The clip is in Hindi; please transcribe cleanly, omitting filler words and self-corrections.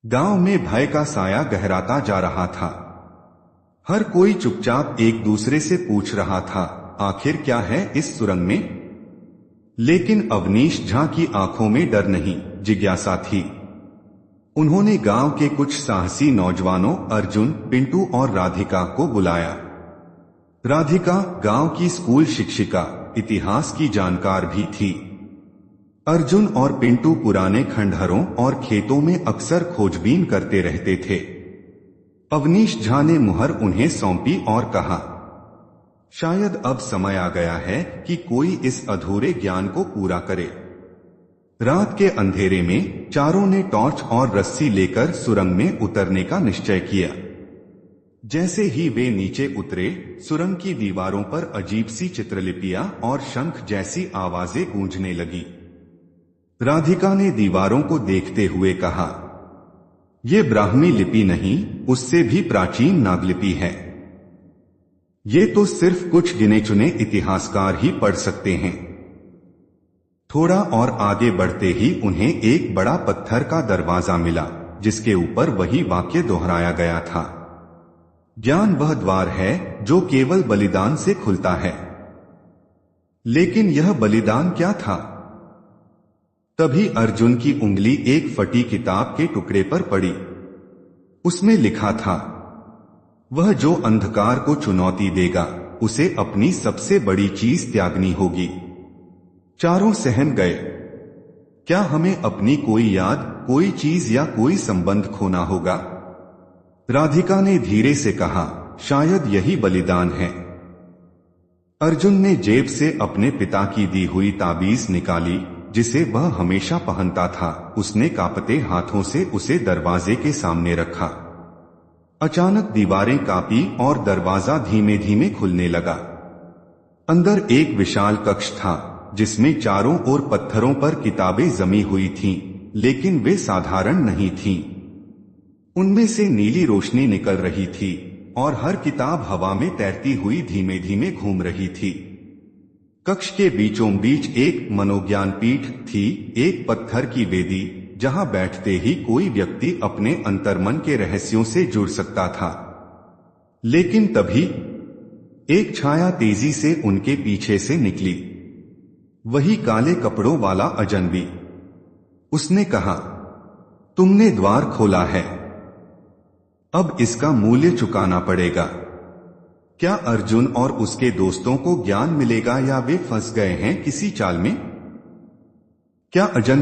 गांव में भय का साया गहराता जा रहा था। हर कोई चुपचाप एक दूसरे से पूछ रहा था, आखिर क्या है इस सुरंग में? लेकिन अवनीश झा की आंखों में डर नहीं, जिज्ञासा थी। उन्होंने गांव के कुछ साहसी नौजवानों अर्जुन, पिंटू और राधिका को बुलाया। राधिका गांव की स्कूल शिक्षिका, इतिहास की जानकार भी थी। अर्जुन और पिंटू पुराने खंडहरों और खेतों में अक्सर खोजबीन करते रहते थे। अवनीश झा ने मुहर उन्हें सौंपी और कहा, शायद अब समय आ गया है कि कोई इस अधूरे ज्ञान को पूरा करे। रात के अंधेरे में चारों ने टॉर्च और रस्सी लेकर सुरंग में उतरने का निश्चय किया। जैसे ही वे नीचे उतरे, सुरंग की दीवारों पर अजीब सी चित्रलिपियां और शंख जैसी आवाजें गूंजने लगी। राधिका ने दीवारों को देखते हुए कहा, ये ब्राह्मी लिपि नहीं, उससे भी प्राचीन नागलिपि है। ये तो सिर्फ कुछ गिने चुने इतिहासकार ही पढ़ सकते हैं। थोड़ा और आगे बढ़ते ही उन्हें एक बड़ा पत्थर का दरवाजा मिला, जिसके ऊपर वही वाक्य दोहराया गया था, ज्ञान वह द्वार है जो केवल बलिदान से खुलता है। लेकिन यह बलिदान क्या था? तभी अर्जुन की उंगली एक फटी किताब के टुकड़े पर पड़ी। उसमें लिखा था, वह जो अंधकार को चुनौती देगा, उसे अपनी सबसे बड़ी चीज त्यागनी होगी। चारों सहम गए। क्या हमें अपनी कोई याद, कोई चीज या कोई संबंध खोना होगा? राधिका ने धीरे से कहा, शायद यही बलिदान है। अर्जुन ने जेब से अपने पिता की दी हुई ताबीज निकाली, जिसे वह हमेशा पहनता था। उसने कांपते हाथों से उसे दरवाजे के सामने रखा। अचानक दीवारें कांपी और दरवाजा धीमे धीमे खुलने लगा। अंदर एक विशाल कक्ष था, जिसमें चारों ओर पत्थरों पर किताबें जमी हुई थीं, लेकिन वे साधारण नहीं थीं। उनमें से नीली रोशनी निकल रही थी और हर किताब हवा में तैरती हुई धीमे धीमे घूम रही थी। कक्ष के बीचों बीच एक मनोज्ञान पीठ थी, एक पत्थर की वेदी, जहां बैठते ही कोई व्यक्ति अपने अंतर्मन के रहस्यों से जुड़ सकता था। लेकिन तभी एक छाया तेजी से उनके पीछे से निकली। वही काले कपड़ों वाला अजनबी। उसने कहा, तुमने द्वार खोला है, अब इसका मूल्य चुकाना पड़ेगा। क्या अर्जुन और उसके दोस्तों को ज्ञान मिलेगा या वे फंस गए हैं किसी चाल में? क्या अजनबी